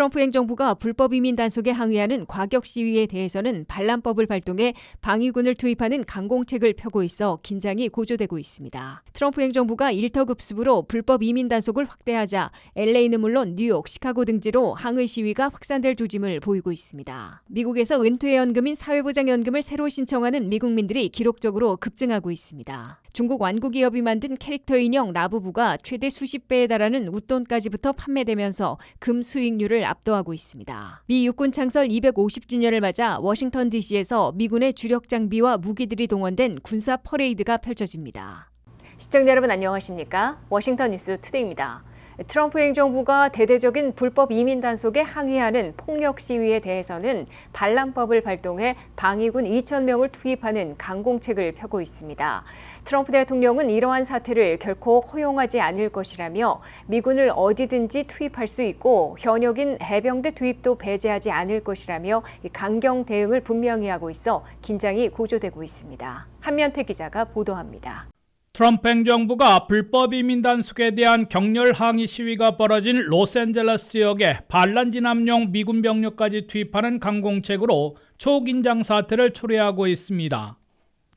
트럼프 행정부가 불법 이민 단속에 항의하는 과격 시위에 대해서는 반란법을 발동해 방위군을 투입하는 강공책을 펴고 있어 긴장이 고조되고 있습니다. 트럼프 행정부가 일터급습으로 불법 이민 단속을 확대하자 LA는 물론 뉴욕, 시카고 등지로 항의 시위가 확산될 조짐을 보이고 있습니다. 미국에서 은퇴연금인 사회보장연금을 새로 신청하는 미국민들이 기록적으로 급증하고 있습니다. 중국 완구기업이 만든 캐릭터 인형 라부부가 최대 수십 배에 달하는 웃돈까지부터 판매되면서 금 수익률을 압도하고 있습니다. 미 육군 창설 250주년을 맞아 워싱턴 DC에서 미군의 주력 장비와 무기들이 동원된 군사 퍼레이드가 펼쳐집니다. 시청자 여러분 안녕하십니까? 워싱턴 뉴스 투데이입니다. 트럼프 행정부가 대대적인 불법 이민 단속에 항의하는 폭력 시위에 대해서는 반란법을 발동해 방위군 2,000명을 투입하는 강공책을 펴고 있습니다. 트럼프 대통령은 이러한 사태를 결코 허용하지 않을 것이라며 미군을 어디든지 투입할 수 있고 현역인 해병대 투입도 배제하지 않을 것이라며 강경 대응을 분명히 하고 있어 긴장이 고조되고 있습니다. 한면태 기자가 보도합니다. 트럼프 행정부가 불법 이민 단속에 대한 격렬 항의 시위가 벌어진 로스앤젤레스 지역에 반란 진압용 미군 병력까지 투입하는 강공책으로 초긴장 사태를 초래하고 있습니다.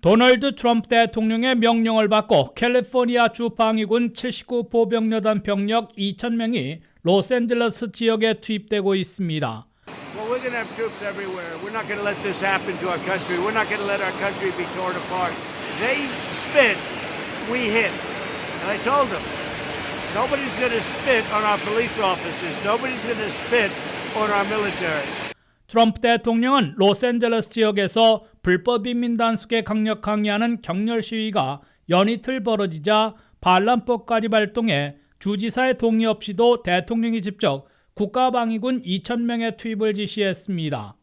도널드 트럼프 대통령의 명령을 받고 캘리포니아 주 방위군 79보병여단 병력 2,000명이 로스앤젤레스 지역에 투입되고 있습니다. Well, we're going to have troops everywhere. We're not going to let this happen to our country. We're not going to let our country be torn apart. They spit. We hit. And I told them, nobody's going to spit on our police officers. Nobody's going to spit on our military. 트럼프 대통령은 로스앤젤레스 지역에서 불법 이민 단속에 강력 항의하는 격렬 시위가 연이틀 벌어지자 반란법까지 발동해 주지사의 동의 없이도 대통령이 직접 국가방위군 2,000명의 투입을 지시했습니다.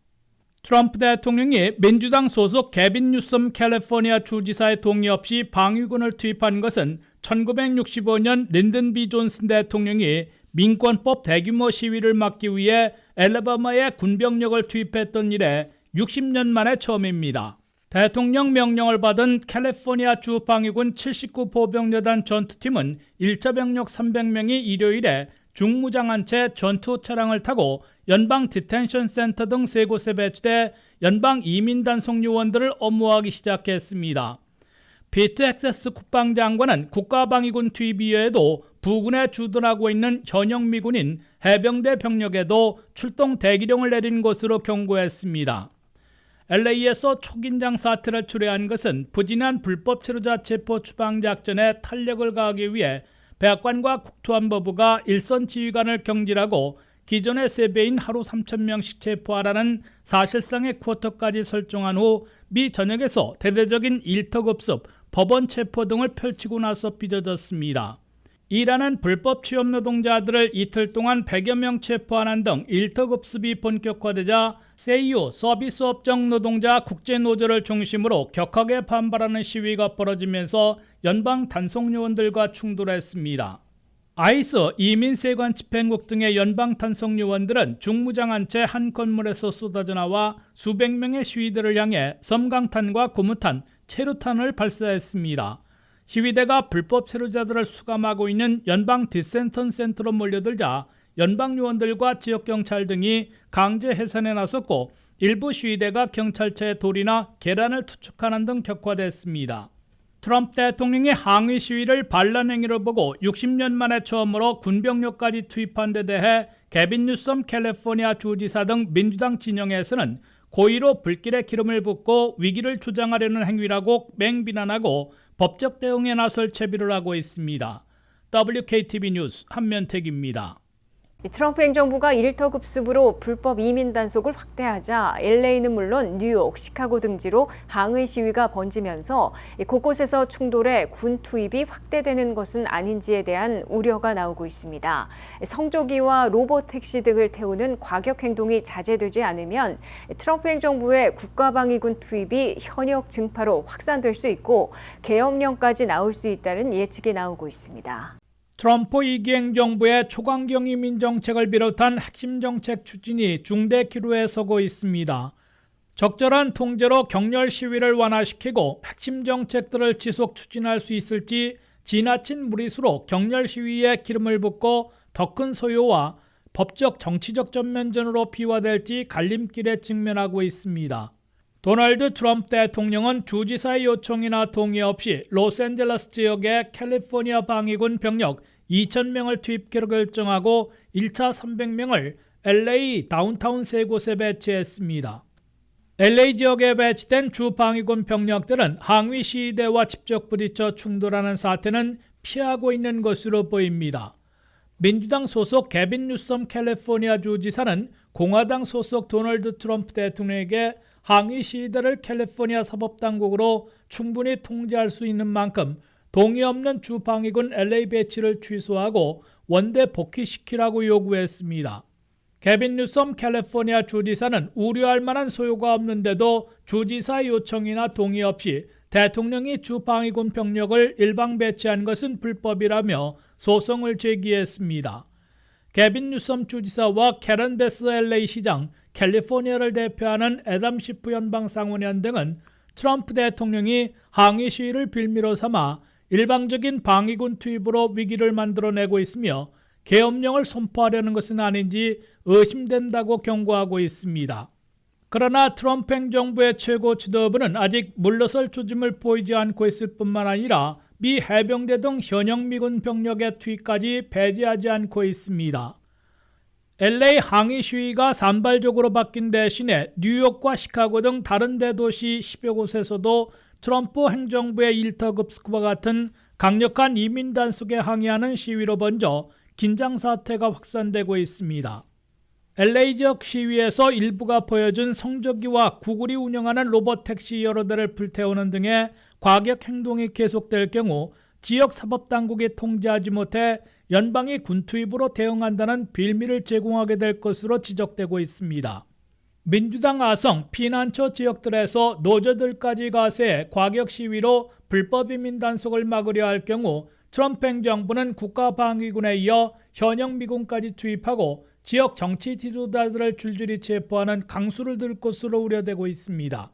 트럼프 대통령이 민주당 소속 개빈 뉴섬 캘리포니아 주지사의 동의 없이 방위군을 투입한 것은 1965년 린든 B 존슨 대통령이 민권법 대규모 시위를 막기 위해 엘라바마에 군병력을 투입했던 이래 60년 만에 처음입니다. 대통령 명령을 받은 캘리포니아 주 방위군 79보병여단 전투팀은 1차 병력 300명이 일요일에 중무장한 채 전투 차량을 타고 연방 디텐션 센터 등 세 곳에 배치돼 연방 이민 단속 요원들을 업무하기 시작했습니다. 피트 헥세스 국방장관은 국가방위군 투입 이외에도 부근에 주둔하고 있는 현역 미군인 해병대 병력에도 출동 대기령을 내린 것으로 경고했습니다. LA에서 초긴장 사태를 초래한 것은 부진한 불법 체류자 체포 추방 작전에 탄력을 가하기 위해 백악관과 국토안보부가 일선 지휘관을 경질하고 기존의 3배인 하루 3,000명씩 체포하라는 사실상의 쿼터까지 설정한 후 미 전역에서 대대적인 일터급습, 법원 체포 등을 펼치고 나서 빚어졌습니다. 일하는 불법 취업 노동자들을 이틀 동안 100여 명 체포하는 등 일터급습이 본격화되자 세이오 서비스업종 노동자 국제노조를 중심으로 격하게 반발하는 시위가 벌어지면서 연방 단속요원들과 충돌했습니다. 아이스, 이민세관 집행국 등의 연방 단속요원들은 중무장한 채 한 건물에서 쏟아져 나와 수백 명의 시위대를 향해 섬광탄과 고무탄, 체류탄을 발사했습니다. 시위대가 불법 체류자들을 수감하고 있는 연방 디센턴 센터로 몰려들자 연방 요원들과 지역경찰 등이 강제 해산에 나섰고 일부 시위대가 경찰차에 돌이나 계란을 투척하는 등 격화됐습니다. 트럼프 대통령의 항의 시위를 반란 행위로 보고 60년 만에 처음으로 군병력까지 투입한 데 대해 개빈 뉴섬 캘리포니아 주지사 등 민주당 진영에서는 고의로 불길에 기름을 붓고 위기를 조장하려는 행위라고 맹비난하고 법적 대응에 나설 채비를 하고 있습니다. WKTV 뉴스 한면택입니다. 트럼프 행정부가 일터급습으로 불법 이민 단속을 확대하자 LA는 물론 뉴욕, 시카고 등지로 항의 시위가 번지면서 곳곳에서 충돌에 군 투입이 확대되는 것은 아닌지에 대한 우려가 나오고 있습니다. 성조기와 로봇 택시 등을 태우는 과격 행동이 자제되지 않으면 트럼프 행정부의 국가방위군 투입이 현역 증파로 확산될 수 있고 계엄령까지 나올 수 있다는 예측이 나오고 있습니다. 트럼프 2기 행정부의 초강경 이민 정책을 비롯한 핵심 정책 추진이 중대 기로에 서고 있습니다. 적절한 통제로 격렬 시위를 완화시키고 핵심 정책들을 지속 추진할 수 있을지 지나친 무리수로 격렬 시위에 기름을 붓고 더 큰 소요와 법적 정치적 전면전으로 비화될지 갈림길에 직면하고 있습니다. 도널드 트럼프 대통령은 주지사의 요청이나 동의 없이 로스앤젤레스 지역의 캘리포니아 방위군 병력 2,000명을 투입기로 결정하고 1차 300명을 LA 다운타운 세 곳에 배치했습니다. LA 지역에 배치된 주 방위군 병력들은 항위 시위대와 직접 부딪혀 충돌하는 사태는 피하고 있는 것으로 보입니다. 민주당 소속 개빈 뉴섬 캘리포니아 주지사는 공화당 소속 도널드 트럼프 대통령에게 항의 시위대를 캘리포니아 사법당국으로 충분히 통제할 수 있는 만큼 동의 없는 주방위군 LA 배치를 취소하고 원대 복귀시키라고 요구했습니다. 개빈 뉴섬 캘리포니아 주지사는 우려할 만한 소요가 없는데도 주지사 요청이나 동의 없이 대통령이 주방위군 병력을 일방 배치한 것은 불법이라며 소송을 제기했습니다. 개빈 뉴섬 주지사와 캐런 베스 LA 시장, 캘리포니아를 대표하는 애담 시프 연방 상원의원 등은 트럼프 대통령이 항의 시위를 빌미로 삼아 일방적인 방위군 투입으로 위기를 만들어내고 있으며 계엄령을 선포하려는 것은 아닌지 의심된다고 경고하고 있습니다. 그러나 트럼프 행정부의 최고 지도부는 아직 물러설 조짐을 보이지 않고 있을 뿐만 아니라 미 해병대 등 현역 미군 병력의 투입까지 배제하지 않고 있습니다. LA 항의 시위가 산발적으로 바뀐 대신에 뉴욕과 시카고 등 다른 대도시 10여 곳에서도 트럼프 행정부의 일터급습과 같은 강력한 이민 단속에 항의하는 시위로 번져 긴장 사태가 확산되고 있습니다. LA 지역 시위에서 일부가 보여준 성적이와 구글이 운영하는 로봇 택시 여러 대를 불태우는 등의 과격 행동이 계속될 경우 지역 사법당국이 통제하지 못해 연방이 군 투입으로 대응한다는 빌미를 제공하게 될 것으로 지적되고 있습니다. 민주당 아성, 피난처 지역들에서 노조들까지 가세해 과격 시위로 불법 이민 단속을 막으려 할 경우 트럼프 행정부는 국가방위군에 이어 현역 미군까지 투입하고 지역 정치 지도자들을 줄줄이 체포하는 강수를 들 것으로 우려되고 있습니다.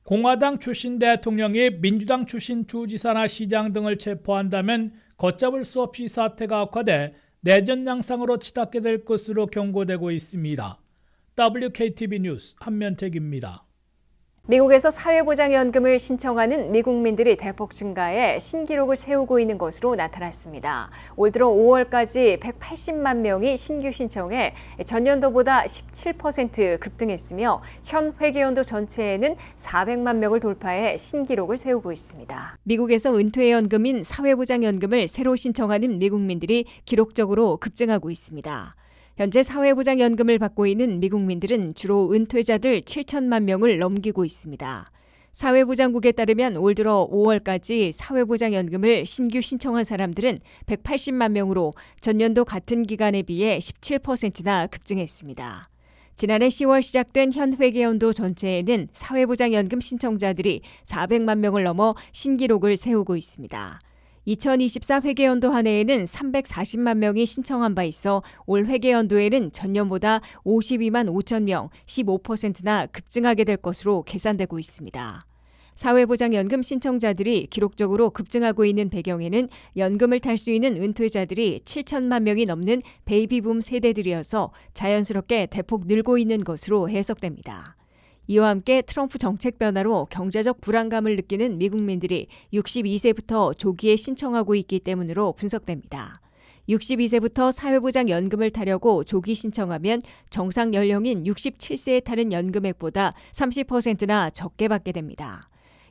공화당 출신 대통령이 민주당 출신 주지사나 시장 등을 체포한다면 걷잡을 수 없이 사태가 악화돼 내전 양상으로 치닫게 될 것으로 경고되고 있습니다. WKTV 뉴스 한면택입니다. 미국에서 사회보장연금을 신청하는 미국민들이 대폭 증가해 신기록을 세우고 있는 것으로 나타났습니다. 올 들어 5월까지 180만 명이 신규 신청해 전년도보다 17% 급등했으며 현 회계연도 전체에는 400만 명을 돌파해 신기록을 세우고 있습니다. 미국에서 은퇴연금인 사회보장연금을 새로 신청하는 미국민들이 기록적으로 급증하고 있습니다. 현재 사회보장연금을 받고 있는 미국민들은 주로 은퇴자들 7천만 명을 넘기고 있습니다. 사회보장국에 따르면 올 들어 5월까지 사회보장연금을 신규 신청한 사람들은 180만 명으로 전년도 같은 기간에 비해 17%나 급증했습니다. 지난해 10월 시작된 현 회계연도 전체에는 사회보장연금 신청자들이 400만 명을 넘어 신기록을 세우고 있습니다. 2024 회계연도 한 해에는 340만 명이 신청한 바 있어 올 회계연도에는 전년보다 52만 5천 명, 15%나 급증하게 될 것으로 계산되고 있습니다. 사회보장연금 신청자들이 기록적으로 급증하고 있는 배경에는 연금을 탈 수 있는 은퇴자들이 7천만 명이 넘는 베이비붐 세대들이어서 자연스럽게 대폭 늘고 있는 것으로 해석됩니다. 이와 함께 트럼프 정책 변화로 경제적 불안감을 느끼는 미국민들이 62세부터 조기에 신청하고 있기 때문으로 분석됩니다. 62세부터 사회보장연금을 타려고 조기 신청하면 정상 연령인 67세에 타는 연금액보다 30%나 적게 받게 됩니다.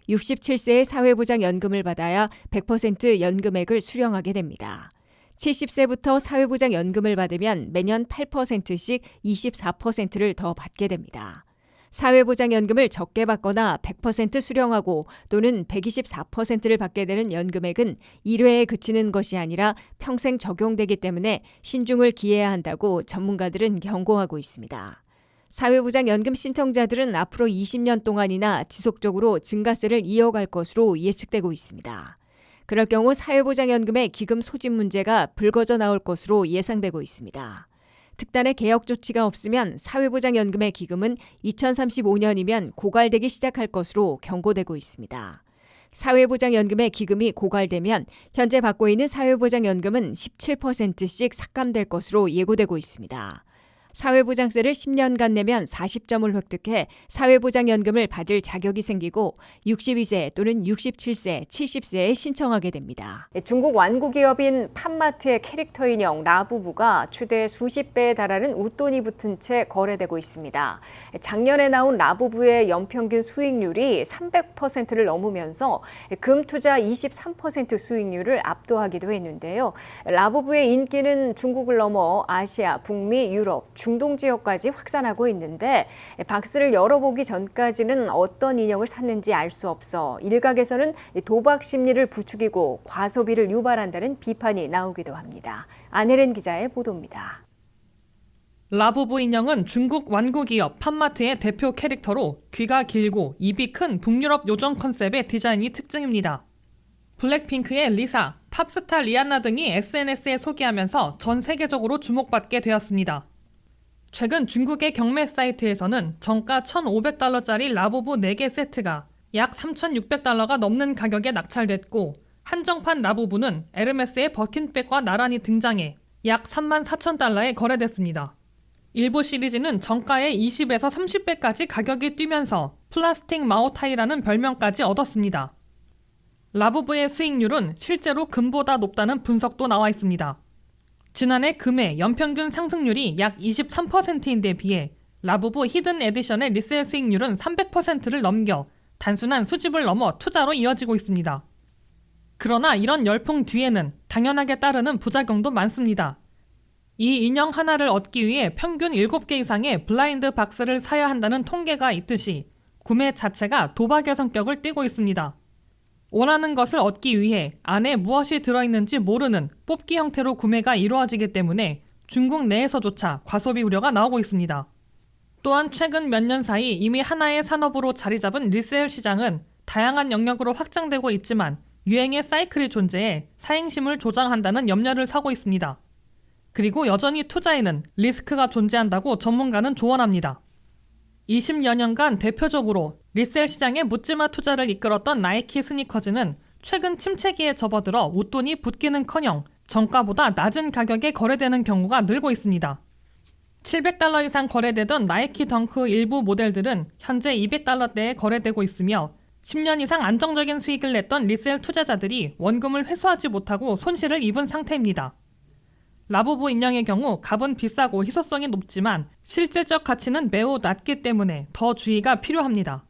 67세에 사회보장연금을 받아야 100% 연금액을 수령하게 됩니다. 70세부터 사회보장연금을 받으면 매년 8%씩 24%를 더 받게 됩니다. 사회보장연금을 적게 받거나 100% 수령하고 또는 124%를 받게 되는 연금액은 1회에 그치는 것이 아니라 평생 적용되기 때문에 신중을 기해야 한다고 전문가들은 경고하고 있습니다. 사회보장연금 신청자들은 앞으로 20년 동안이나 지속적으로 증가세를 이어갈 것으로 예측되고 있습니다. 그럴 경우 사회보장연금의 기금 소집 문제가 불거져 나올 것으로 예상되고 있습니다. 특단의 개혁 조치가 없으면 사회보장연금의 기금은 2035년이면 고갈되기 시작할 것으로 경고되고 있습니다. 사회보장연금의 기금이 고갈되면 현재 받고 있는 사회보장연금은 17%씩 삭감될 것으로 예고되고 있습니다. 사회보장세를 10년간 내면 40점을 획득해 사회보장연금을 받을 자격이 생기고 62세 또는 67세, 70세에 신청하게 됩니다. 중국 완구 기업인 팜마트의 캐릭터 인형 라부부가 최대 수십 배에 달하는 웃돈이 붙은 채 거래되고 있습니다. 작년에 나온 라부부의 연평균 수익률이 300%를 넘으면서 금투자 23% 수익률을 압도하기도 했는데요. 라부부의 인기는 중국을 넘어 아시아, 북미, 유럽, 중동 지역까지 확산하고 있는데 박스를 열어보기 전까지는 어떤 인형을 샀는지 알 수 없어 일각에서는 도박 심리를 부추기고 과소비를 유발한다는 비판이 나오기도 합니다. 안혜린 기자의 보도입니다. 라부부 인형은 중국 완구 기업 팜마트의 대표 캐릭터로 귀가 길고 입이 큰 북유럽 요정 컨셉의 디자인이 특징입니다. 블랙핑크의 리사, 팝스타 리안나 등이 SNS에 소개하면서 전 세계적으로 주목받게 되었습니다. 최근 중국의 경매 사이트에서는 정가 1,500달러짜리 라부부 4개 세트가 약 3,600달러가 넘는 가격에 낙찰됐고 한정판 라부부는 에르메스의 버킨백과 나란히 등장해 약 34,000달러에 거래됐습니다. 일부 시리즈는 정가의 20에서 30배까지 가격이 뛰면서 플라스틱 마오타이라는 별명까지 얻었습니다. 라부부의 수익률은 실제로 금보다 높다는 분석도 나와 있습니다. 지난해 금의 연평균 상승률이 약 23%인데 비해 라부부 히든 에디션의 리셀 수익률은 300%를 넘겨 단순한 수집을 넘어 투자로 이어지고 있습니다. 그러나 이런 열풍 뒤에는 당연하게 따르는 부작용도 많습니다. 이 인형 하나를 얻기 위해 평균 7개 이상의 블라인드 박스를 사야 한다는 통계가 있듯이 구매 자체가 도박의 성격을 띠고 있습니다. 원하는 것을 얻기 위해 안에 무엇이 들어있는지 모르는 뽑기 형태로 구매가 이루어지기 때문에 중국 내에서조차 과소비 우려가 나오고 있습니다. 또한 최근 몇 년 사이 이미 하나의 산업으로 자리 잡은 리셀 시장은 다양한 영역으로 확장되고 있지만 유행의 사이클이 존재해 사행심을 조장한다는 염려를 사고 있습니다. 그리고 여전히 투자에는 리스크가 존재한다고 전문가는 조언합니다. 20여 년간 대표적으로 리셀 시장의 묻지마 투자를 이끌었던 나이키 스니커즈는 최근 침체기에 접어들어 웃돈이 붙기는커녕 정가보다 낮은 가격에 거래되는 경우가 늘고 있습니다. 700달러 이상 거래되던 나이키 덩크 일부 모델들은 현재 200달러대에 거래되고 있으며 10년 이상 안정적인 수익을 냈던 리셀 투자자들이 원금을 회수하지 못하고 손실을 입은 상태입니다. 라부부 인형의 경우 값은 비싸고 희소성이 높지만 실질적 가치는 매우 낮기 때문에 더 주의가 필요합니다.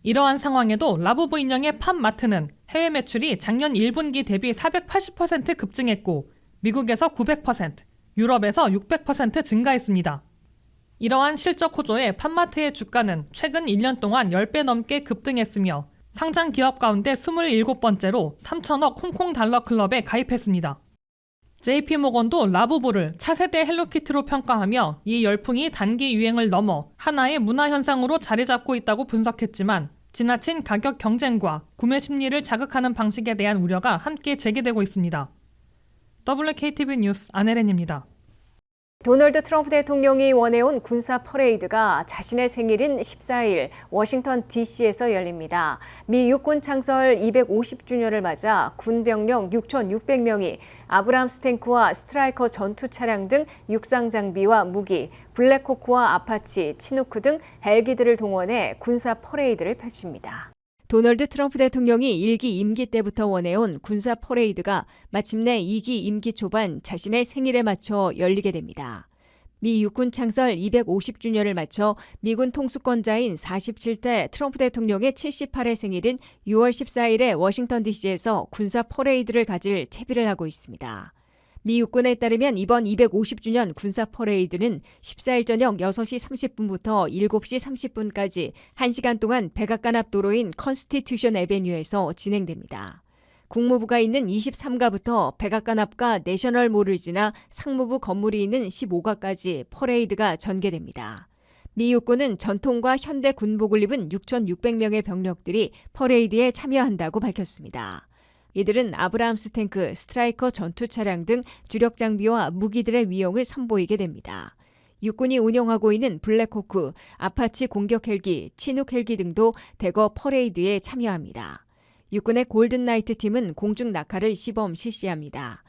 이러한 상황에도 라부부 인형의 팜마트는 해외 매출이 작년 1분기 대비 480% 급증했고 미국에서 900%, 유럽에서 600% 증가했습니다. 이러한 실적 호조에 팜마트의 주가는 최근 1년 동안 10배 넘게 급등했으며 상장 기업 가운데 27번째로 3천억 홍콩 달러 클럽에 가입했습니다. JP모건도 라부부를 차세대 헬로키티로 평가하며 이 열풍이 단기 유행을 넘어 하나의 문화 현상으로 자리 잡고 있다고 분석했지만 지나친 가격 경쟁과 구매 심리를 자극하는 방식에 대한 우려가 함께 제기되고 있습니다. WKTV 뉴스 안혜린입니다. 도널드 트럼프 대통령이 원해온 군사 퍼레이드가 자신의 생일인 14일 워싱턴 DC에서 열립니다. 미 육군 창설 250주년을 맞아 군병력 6,600명이 아브람스 탱크와 스트라이커 전투 차량 등 육상 장비와 무기, 블랙호크와 아파치, 치누크 등 헬기들을 동원해 군사 퍼레이드를 펼칩니다. 도널드 트럼프 대통령이 1기 임기 때부터 원해온 군사 퍼레이드가 마침내 2기 임기 초반 자신의 생일에 맞춰 열리게 됩니다. 미 육군 창설 250주년을 맞춰 미군 통수권자인 47대 트럼프 대통령의 78회 생일인 6월 14일에 워싱턴 DC에서 군사 퍼레이드를 가질 채비를 하고 있습니다. 미 육군에 따르면 이번 250주년 군사 퍼레이드는 14일 저녁 6시 30분부터 7시 30분까지 1시간 동안 백악관 앞 도로인 컨스티튜션 애베뉴에서 진행됩니다. 국무부가 있는 23가부터 백악관 앞과 내셔널 몰을 지나 상무부 건물이 있는 15가까지 퍼레이드가 전개됩니다. 미 육군은 전통과 현대 군복을 입은 6,600명의 병력들이 퍼레이드에 참여한다고 밝혔습니다. 이들은 아브라함스 탱크, 스트라이커 전투 차량 등 주력 장비와 무기들의 위용을 선보이게 됩니다. 육군이 운영하고 있는 블랙호크, 아파치 공격 헬기, 치눅 헬기 등도 대거 퍼레이드에 참여합니다. 육군의 골든 나이트 팀은 공중 낙하를 시범 실시합니다.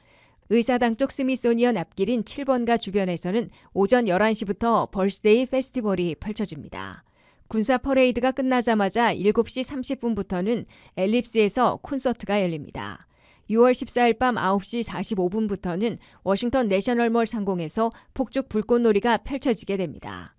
의사당 쪽 스미소니언 앞길인 7번가 주변에서는 오전 11시부터 벌스데이 페스티벌이 펼쳐집니다. 군사 퍼레이드가 끝나자마자 7시 30분부터는 엘립스에서 콘서트가 열립니다. 6월 14일 밤 9시 45분부터는 워싱턴 내셔널몰 상공에서 폭죽 불꽃놀이가 펼쳐지게 됩니다.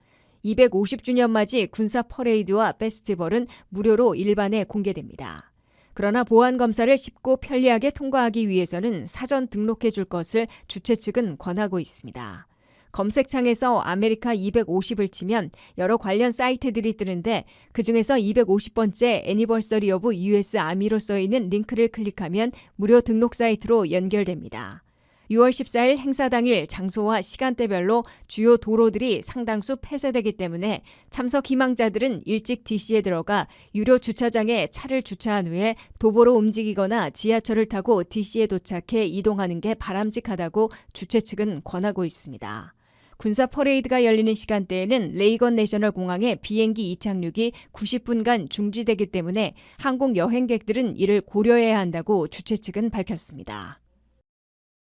250주년 맞이 군사 퍼레이드와 페스티벌은 무료로 일반에 공개됩니다. 그러나 보안 검사를 쉽고 편리하게 통과하기 위해서는 사전 등록해 줄 것을 주최 측은 권하고 있습니다. 검색창에서 아메리카 250을 치면 여러 관련 사이트들이 뜨는데 그중에서 250번째 애니버서리 오브 US 아미로 써있는 링크를 클릭하면 무료 등록 사이트로 연결됩니다. 6월 14일 행사 당일 장소와 시간대별로 주요 도로들이 상당수 폐쇄되기 때문에 참석 희망자들은 일찍 DC에 들어가 유료 주차장에 차를 주차한 후에 도보로 움직이거나 지하철을 타고 DC에 도착해 이동하는 게 바람직하다고 주최 측은 권하고 있습니다. 군사 퍼레이드가 열리는 시간대에는 레이건 내셔널 공항에 비행기 이착륙이 90분간 중지되기 때문에 항공 여행객들은 이를 고려해야 한다고 주최 측은 밝혔습니다.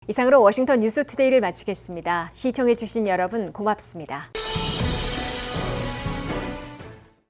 이상으로 워싱턴 뉴스투데이를 마치겠습니다. 시청해주신 여러분 고맙습니다.